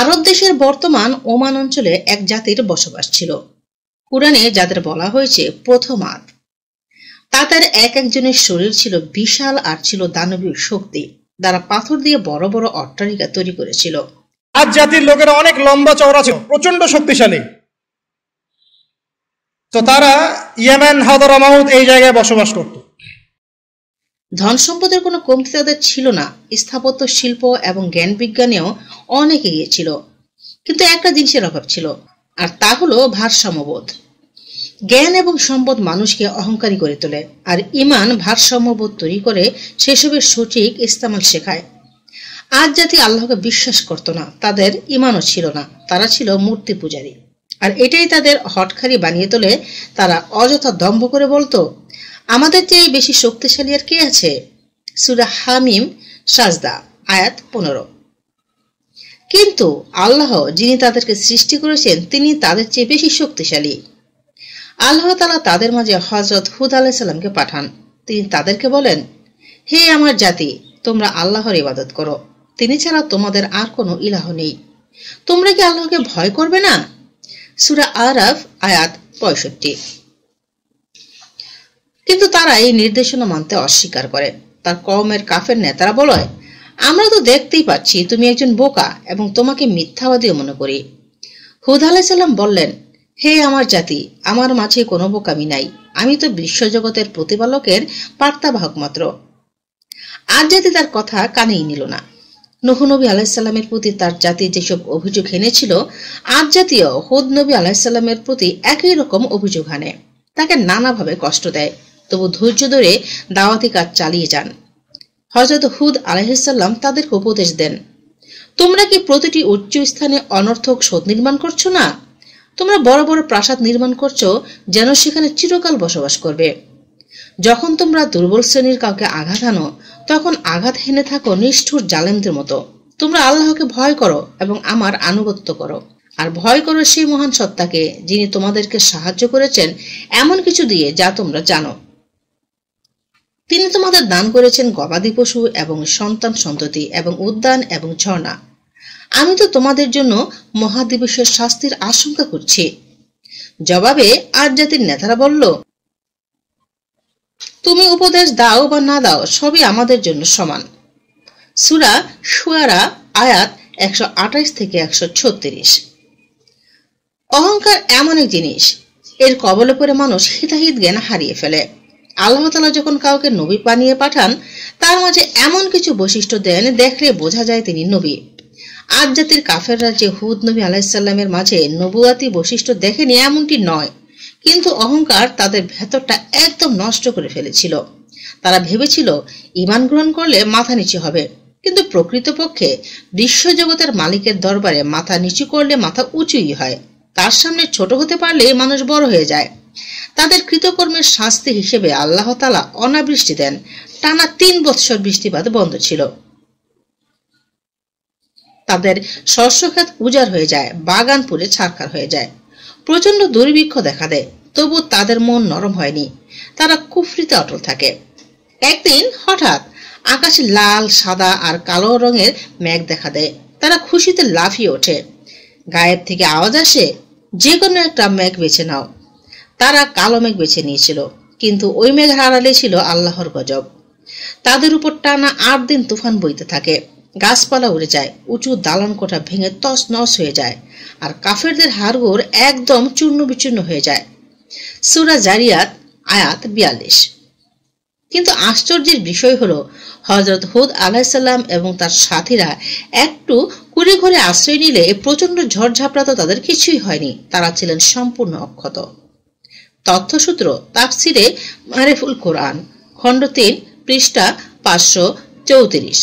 আরব দেশের বর্তমান ওমান অঞ্চলে এক জাতির বসবাস ছিল। কুরআনে যাদের বলা হয়েছে প্রথম আদ, তাদের এক একজনের শরীর ছিল বিশাল আর ছিল দানবীয় শক্তি, যারা পাথর দিয়ে বড় বড় অট্টালিকা তৈরি করেছিল। আজ জাতির লোকেরা অনেক লম্বা চওড়া ছিল, প্রচন্ড শক্তিশালী। তো তারা ইয়েমেন, হাদরামাউত এই জায়গায় বসবাস করত। ধন সম্পদের কোনো কমতি তাদের ছিল না। স্থাপত্য শিল্প এবং জ্ঞান বিজ্ঞানেও অনেক এগিয়ে ছিল, কিন্তু একটা জিনিসের অভাব ছিল, আর তা হলো ভারসাম্যবোধ। জ্ঞান এবং সম্পদ মানুষকে অহংকারী করে তোলে, আর ঈমান ভারসাম্যবোধ তৈরি করে সেসবের সঠিক ইস্তেমাল শেখায়। আজ জাতি আল্লাহকে বিশ্বাস করত না, তাদের ঈমানও ছিল না, তারা ছিল মূর্তি পূজারী। আর এটাই তাদের হঠকারী বানিয়ে তোলে। তারা অযথা দম্ভ করে বলতো, আমাদের চেয়ে বেশি শক্তিশালী আর কে আছে? সূরা হামিম সাজদা আয়াত 15। কিন্তু আল্লাহ যিনি তাদেরকে সৃষ্টি করেছেন তিনি তাদের চেয়ে বেশি শক্তিশালী। আল্লাহ তাআলা তাদের মাঝে হযরত হুদ আলাইহিস সালামকে পাঠান। তিনি তাদেরকে বলেন, হে আমার জাতি, তোমরা আল্লাহর ইবাদত করো, তিনি ছাড়া তোমাদের আর কোনো ইলাহ নেই। তোমরা কি আল্লাহকে ভয় করবে না? সূরা আরাফ আয়াত 65। কিন্তু তারা এই নির্দেশনা মানতে অস্বীকার করে। তার কওমের কাফের নেতারা বলে, আমরা তো দেখতেই পাচ্ছি তুমি একজন বোকা এবং তোমাকে মিথ্যাবাদী মনে করি। হুদ আলাইহিস সালাম বললেন, হে আমার জাতি, আমার মাঝে কোনো বোকামি নাই, আমি তো বিশ্বজগতের প্রতিপালকের বার্তাবাহক মাত্র। আর জাতি তার কথা কানেই নিল না। নূহ নবী আলাইহিস সালামের প্রতি তার জাতি যেসব অভিযোগ এনেছিল, আজ জাতীয় হুদ নবী আলাইহিস সালামের প্রতি একই রকম অভিযোগ আনে, তাকে নানাভাবে কষ্ট দেয়, তবু ধৈর্য ধরে দাওয়াতি কাজ চালিয়ে যান। হযরত হুদ আলাইহিস সালাম তাদেরকে উপদেশ দেন, তোমরা কি প্রতিটি উচ্চ স্থানে অনর্থক সৌধ নির্মাণ করছো না? তোমরা বড় বড় প্রাসাদ নির্মাণ করছো যেন সেখানে চিরকাল বসবাস করবে। যখন তোমরা দুর্বল শ্রেণীর কাউকে আঘাত আনো, তখন আঘাত হেনে থাকো নিষ্ঠুর জালেমদের মতো। তোমরা আল্লাহকে ভয় করো এবং আমার আনুগত্য করো, আর ভয় করো সেই মহান সত্তাকে যিনি তোমাদেরকে সাহায্য করেছেন এমন কিছু দিয়ে যা তোমরা জানো। তিনি তোমাদের দান করেছেন গবাদি পশু এবং সন্তান সন্ততি এবং উদ্যান এবং ঝর্ণা। আমি তো তোমাদের জন্য মহাদিবসের শাস্তির আশঙ্কা করছি। জবাবে আজ জাতির নেতারা বলল, তুমি উপদেশ দাও বা না দাও, সবই আমাদের জন্য সমান। সূরা শুআরা আয়াত 128 থেকে 136। অহংকার এমন এক জিনিস, এর কবলে পড়ে মানুষ হিতাহিত জ্ঞান হারিয়ে ফেলে। আল্লাহ তাআলা যখন কাউকে নবী বানিয়ে পাঠান, তার মাঝে এমন কিছু বৈশিষ্ট্য দেন, দেখলে বোঝা যায় তিনি নবী। আজ জাতির কাফেররা যে হুদ নবী আলাইহিস সালামের মাঝে নবুয়াতি বৈশিষ্ট্য দেখেনি এমনটি নয়, কিন্তু অহংকার তাদের ভেতরটা একদম নষ্ট করে ফেলেছিল। তারা ভেবেছিল ঈমান গ্রহণ করলে মাথা নিচু হবে, কিন্তু প্রকৃতপক্ষে বিশ্বজগতের মালিকের দরবারে মাথা নিচু করলে মাথা উঁচুই হয়। তার সামনে ছোট হতে পারলে মানুষ বড় হয়ে যায়। তাদের কৃতকর্মের শাস্তি হিসেবে আল্লাহ তাআলা অনাবৃষ্টি দেন। টানা 3 বৎসর বৃষ্টিপাত বন্ধ ছিল। তাদের শস্যক্ষেত উজাড় হয়ে যায়, বাগান পুড়ে ছারখার হয়ে যায়, প্রচন্ড দুর্ভিক্ষ দেখা দেয়, তবু তাদের মন নরম হয়নি। তারা কুফরিতে অটল থাকে। একদিন হঠাৎ আকাশে লাল, সাদা আর কালো রঙের মেঘ দেখা দেয়। তারা খুশিতে লাফিয়ে ওঠে। গায়েব থেকে আওয়াজ আসে, যে কোনো একটা মেঘ বেছে নাও। তারা কালো মেঘ বেছে নিয়েছিল, কিন্তু ওই মেঘের আড়ালে ছিল আল্লাহর গজব। তাদের উপর টানা 8 দিন তুফান বইতে থাকে। গাছপালা উড়ে যায়, উঁচু দালান কোঠা ভেঙে তছনছ হয়ে যায়, আর কাফেরদের হাড়গোড় একদম চূর্ণ বিচূর্ণ হয়ে যায়। সূরা জারিয়াত আয়াত 42। কিন্তু আশ্চর্যের বিষয় হলো, হযরত হুদ আলাইহিস সালাম এবং তার সাথীরা একটু কুড়ে ঘরে আশ্রয় নিলে প্রচন্ড ঝড়ঝাপটা তো তাদের কিছুই হয়নি। তারা ছিলেন সম্পূর্ণ অক্ষত। তথ্যসূত্র তাফসিরে মারিফুল কোরআন, খণ্ড 3, পৃষ্ঠা 534।